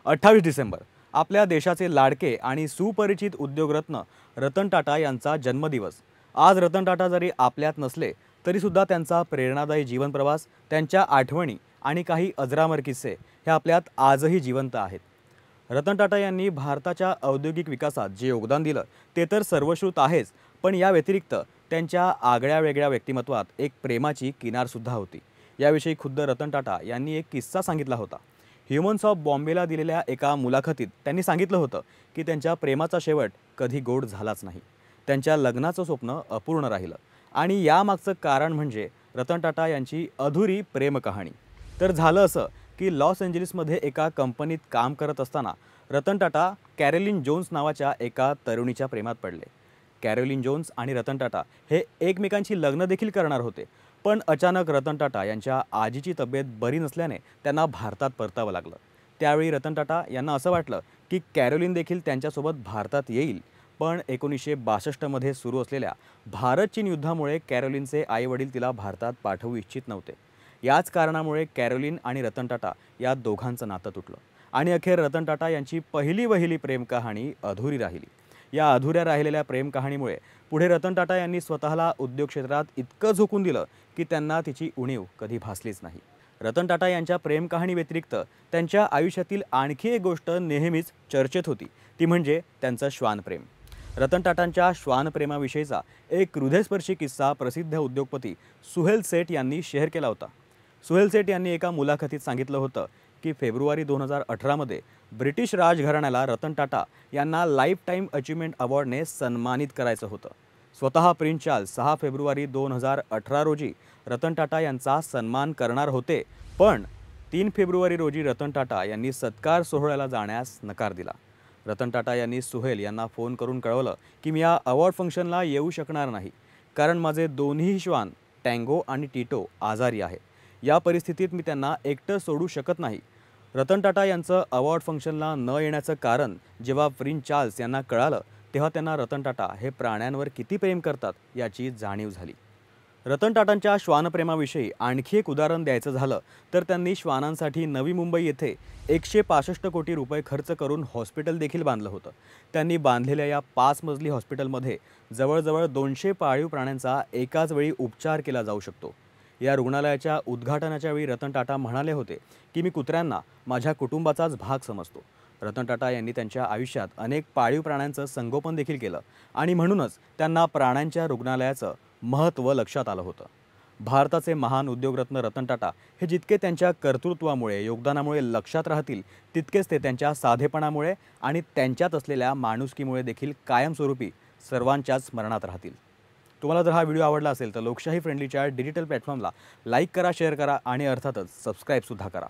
28 डिसेंबर आपल्या देशाचे लाडके आणि सुपरिचित उद्योगरत्न रतन टाटा यांचा जन्मदिवस। आज रतन टाटा जरी आपल्यात नसले तरी सुद्धा त्यांचा प्रेरणादायी जीवन प्रवास, त्यांच्या आठवणी आणि काही अजरामर किस्से हे आपल्यात आजही जिवंत आहेत। रतन टाटा यांनी भारताच्या औद्योगिक विकासात जे योगदान दिलं ते तर सर्वश्रुत आहेच, पण या व्यतिरिक्त त्यांच्या आगळ्या वेगळ्या व्यक्तिमत्वात एक प्रेमाची किनार सुद्धा होती। याविषयी खुद्द रतन टाटा यांनी एक किस्सा सांगितला होता। ह्युमन्स ऑफ बॉम्बेला दिलेल्या एका मुलाखतीत त्यांनी सांगितलं होतं की त्यांच्या प्रेमाचा शेवट कधी गोड झालाच नाही। त्यांच्या लग्नाचं स्वप्न अपूर्ण राहिलं आणि यामागचं कारण म्हणजे रतन टाटा यांची अधुरी प्रेम कहाणी। तर झालं असं की लॉस एंजेलिसमध्ये एका कंपनीत काम करत असताना रतन टाटा कॅरोलिन जोन्स नावाच्या एका तरुणीच्या प्रेमात पडले। कॅरोलिन जोन्स आणि रतन टाटा हे एकमेकांची लग्न देखील करणार होते, पण अचानक रतन टाटा यांच्या आजीची तब्येत बरी नसल्याने त्यांना भारतात परतावं लागलं। त्यावेळी रतन टाटा यांना असं वाटलं की कॅरोलिन देखील त्यांच्यासोबत भारतात येईल, पण 1962 मध्ये सुरू असलेल्या भारत-चीन युद्धामुळे कॅरोलिनचे आईवडील तिला भारतात पाठवू इच्छित नव्हते। याच कारणामुळे कॅरोलिन आणि रतन टाटा या दोघांचं नातं तुटलं आणि अखेर रतन टाटा यांची पहिली वहिली प्रेम कहाणी अधुरी राहिली। या अधुऱ्या राहिलेल्या प्रेम कहाणीमुळे पुढे रतन टाटा यांनी स्वतःला उद्योग क्षेत्रात इतकं झोकून दिलं की त्यांना तिची उणीव कधी भासलीच नाही। रतन टाटा यांच्या प्रेम कहाणी व्यतिरिक्त त्यांच्या आयुष्यातील आणखी एक गोष्ट नेहमीच चर्चेत होती, ती म्हणजे त्यांचं श्वानप्रेम। रतन टाटांच्या श्वानप्रेमाविषयीचा एक हृदयस्पर्शी किस्सा प्रसिद्ध उद्योगपती सुहेल सेठ यांनी शेअर केला होता। सुहेल सेठ यांनी एका मुलाखतीत सांगितलं होतं की फेब्रुवारी 2018 मध्ये ब्रिटिश राजघराण्याला रतन टाटा यांना लाईफ टाईम अचीवमेंट अवॉर्डने सन्मानित करायचं होतं। स्वतः प्रिन्स चार्ल्स 6 फेब्रुवारी 2018 रोजी रतन टाटा यांचा सन्मान करणार होते, पण 3 फेब्रुवारी रोजी रतन टाटा यांनी सत्कार सोहळ्याला जाण्यास नकार दिला। रतन टाटा यांनी सुहेल यांना फोन करून कळवलं की मी या अवॉर्ड फंक्शनला येऊ शकणार नाही, कारण माझे दोन्ही श्वान टँगो आणि टिटो आजारी आहे। या परिस्थितीत मी त्यांना एकटं सोडू शकत नाही। रतन टाटा यांचं अवॉर्ड फंक्शनला न येण्याचं कारण जेव्हा प्रिन्स चार्ल्स यांना कळालं तेव्हा त्यांना रतन टाटा हे प्राण्यांवर किती प्रेम करतात याची जाणीव झाली। रतन टाटांच्या श्वानप्रेमाविषयी आणखी एक उदाहरण द्यायचं झालं तर त्यांनी श्वानांसाठी नवी मुंबई येथे 165 कोटी रुपये खर्च करून हॉस्पिटल देखील बांधलं होतं। त्यांनी बांधलेल्या या 5 मजली हॉस्पिटलमध्ये जवळजवळ 200 पाळीव प्राण्यांचा एकाच वेळी उपचार केला जाऊ शकतो। या रुग्णालयाच्या उद्घाटनाच्या वेळी रतन टाटा म्हणाले होते की मी कुत्र्यांना माझ्या कुटुंबाचाच भाग समजतो। रतन टाटा यांनी त्यांच्या आयुष्यात अनेक पाळीव प्राण्यांचं संगोपन देखील केलं आणि म्हणूनच त्यांना प्राण्यांच्या रुग्णालयाचं महत्त्व लक्षात आलं होतं। भारताचे महान उद्योगरत्न रतन टाटा हे जितके त्यांच्या कर्तृत्वामुळे, योगदानामुळे लक्षात राहतील, तितकेच ते त्यांच्या साधेपणामुळे आणि त्यांच्यात असलेल्या माणुसकीमुळे देखील कायमस्वरूपी सर्वांच्याच स्मरणात राहतील। तुम्हाला जर हा व्हिडिओ आवडला असेल तर लोकशाही फ्रेंडलीच्या डिजिटल प्लॅटफॉर्मला लाईक करा, शेअर करा आणि अर्थातच सबस्क्राईब सुद्धा करा।